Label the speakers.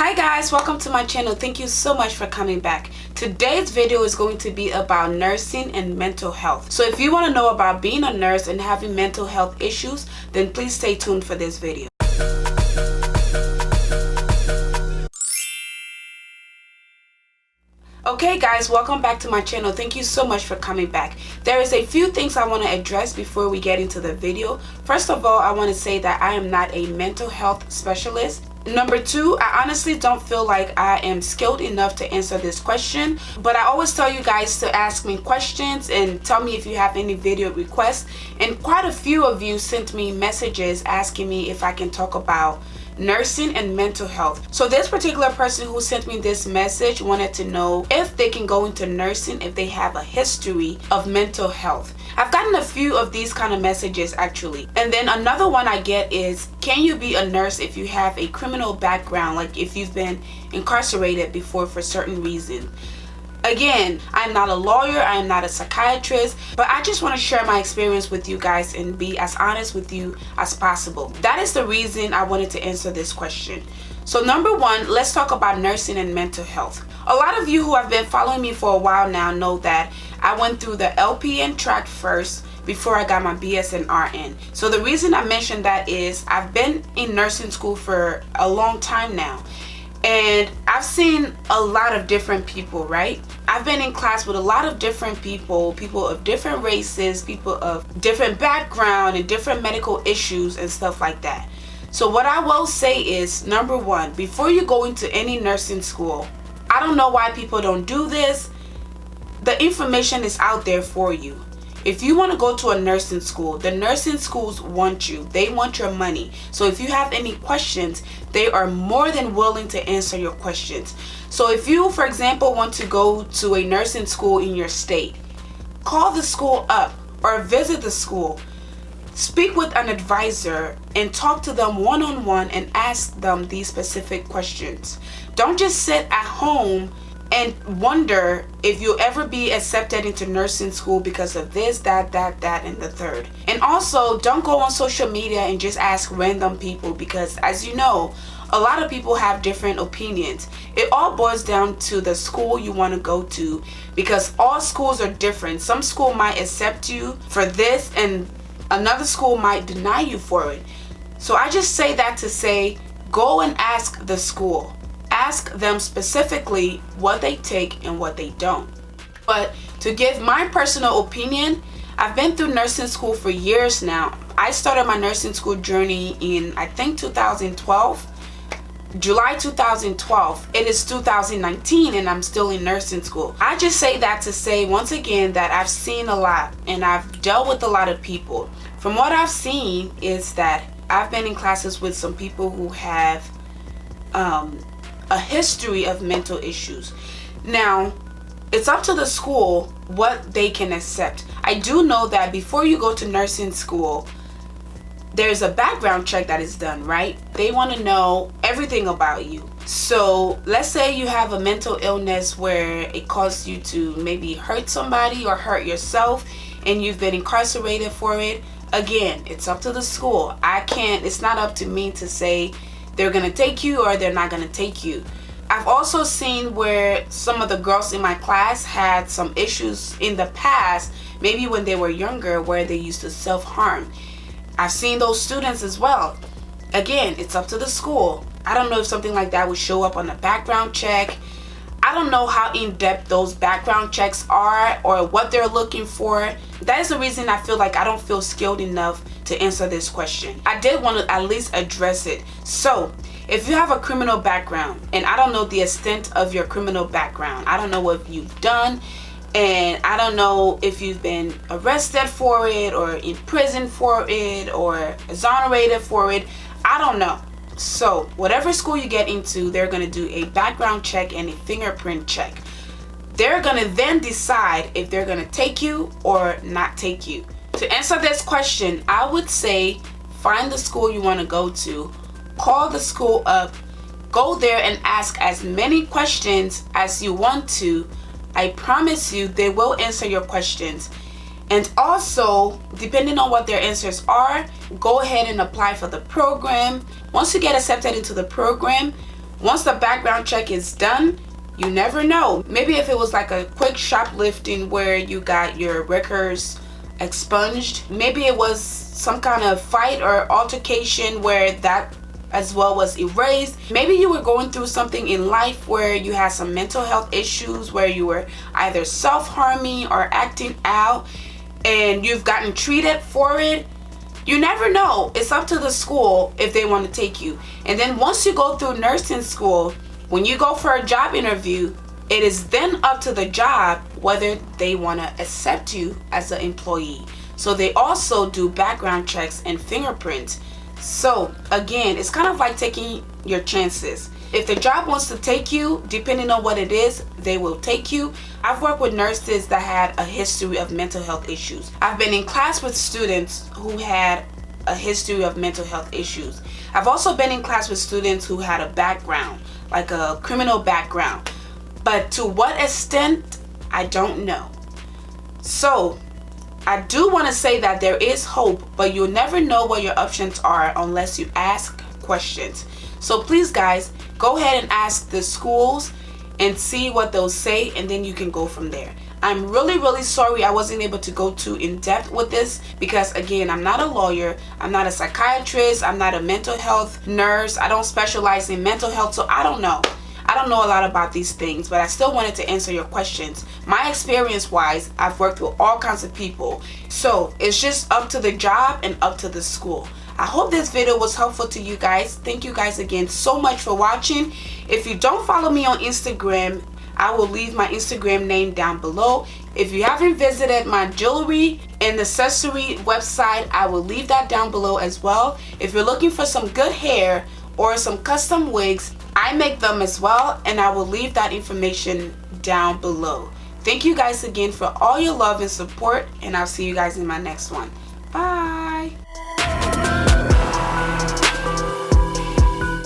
Speaker 1: Hi guys, welcome to my channel. Thank you so much for coming back. Today's video is going to be about nursing and mental health. So if you want to know about being a nurse and having mental health issues, then please stay tuned for this video. Okay guys, welcome back to my channel. Thank you so much for coming back. There is a few things I want to address before we get into the video. First of all, I want to say that I am not a mental health specialist. Number two, I honestly don't feel like I am skilled enough to answer this question, but I always tell you guys to ask me questions and tell me if you have any video requests, and quite a few of you sent me messages asking me if I can talk about nursing and mental health. So this particular person who sent me this message wanted to know if they can go into nursing if they have a history of mental health. I've gotten a few of these kind of messages actually. And then another one I get is, can you be a nurse if you have a criminal background, like if you've been incarcerated before for certain reason? Again, I'm not a lawyer, I'm not a psychiatrist, but I just want to share my experience with you guys and be as honest with you as possible. That is the reason I wanted to answer this question. So number one, let's talk about nursing and mental health. A lot of you who have been following me for a while now know that I went through the LPN track first before I got my BS and RN. So the reason I mentioned that is I've been in nursing school for a long time now. And I've seen a lot of different people, right? I've been in class with a lot of different people of different races, people of different background and different medical issues and stuff like that. So what I will say is, number one, before you go into any nursing school, I don't know why people don't do this. The information is out there for you. If you want to go to a nursing school, the nursing schools want you. They want your money. So if you have any questions, they are more than willing to answer your questions. So if you, for example, want to go to a nursing school in your state, call the school up or visit the school. Speak with an advisor and talk to them one-on-one and ask them these specific questions. Don't just sit at home and wonder if you'll ever be accepted into nursing school because of this, that, and the third. And also, don't go on social media and just ask random people, because as you know, a lot of people have different opinions. It all boils down to the school you want to go to, because all schools are different. Some school might accept you for this and another school might deny you for it. So I just say that to say, go and ask the school. Ask them specifically what they take and what they don't. But to give my personal opinion, I've been through nursing school for years now. I started my nursing school journey in, I think, 2012. July 2012. It is 2019 and I'm still in nursing school. I just say that to say, once again, that I've seen a lot and I've dealt with a lot of people. From what I've seen is that I've been in classes with some people who have a history of mental issues. Now, it's up to the school what they can accept. I do know that before you go to nursing school, there's a background check that is done, right? They want to know everything about you. So let's say you have a mental illness where it caused you to maybe hurt somebody or hurt yourself and you've been incarcerated for it. Again, it's up to the school. It's not up to me to say they're gonna take you or they're not gonna take you. I've also seen where some of the girls in my class had some issues in the past, maybe when they were younger, where they used to self-harm. I've seen those students as well. Again, it's up to the school. I don't know if something like that would show up on a background check. I don't know how in-depth those background checks are or what they're looking for. That is the reason I feel like I don't feel skilled enough to answer this question. I did want to at least address it. So if you have a criminal background, and I don't know the extent of your criminal background, I don't know what you've done, and I don't know if you've been arrested for it or in prison for it or exonerated for it, I don't know. So whatever school you get into, they're going to do a background check and a fingerprint check. They're going to then decide if they're going to take you or not take you. To answer this question, I would say find the school you want to go to, call the school up, go there and ask as many questions as you want to. I promise you they will answer your questions. And also, depending on what their answers are, go ahead and apply for the program. Once you get accepted into the program, Once the background check is done, you never know. Maybe if it was like a quick shoplifting where you got your records expunged, maybe it was some kind of fight or altercation where that as well was erased. Maybe you were going through something in life where you had some mental health issues, where you were either self-harming or acting out, and you've gotten treated for it. You never know. It's up to the school if they want to take you. And then once you go through nursing school, when you go for a job interview, it is then up to the job whether they want to accept you as an employee. So they also do background checks and fingerprints. So again, it's kind of like taking your chances. If the job wants to take you, depending on what it is, they will take you. I've worked with nurses that had a history of mental health issues. I've been in class with students who had a history of mental health issues. I've also been in class with students who had a background, like a criminal background. But to what extent, I don't know. So I do want to say that there is hope, but you'll never know what your options are unless you ask questions. So please guys, go ahead and ask the schools and see what they'll say, and then you can go from there. I'm really sorry I wasn't able to go too in depth with this because again, I'm not a lawyer, I'm not a psychiatrist, I'm not a mental health nurse, I don't specialize in mental health, so I don't know a lot about these things, but I still wanted to answer your questions. My experience wise, I've worked with all kinds of people, so it's just up to the job and up to the school. I hope this video was helpful to you guys. Thank you guys again so much for watching. If you don't follow me on Instagram, I will leave my Instagram name down below. If you haven't visited my jewelry and accessory website, I will leave that down below as well. If you're looking for some good hair or some custom wigs, I make them as well, and I will leave that information down below. Thank you guys again for all your love and support, and I'll see you guys in my next one. Bye.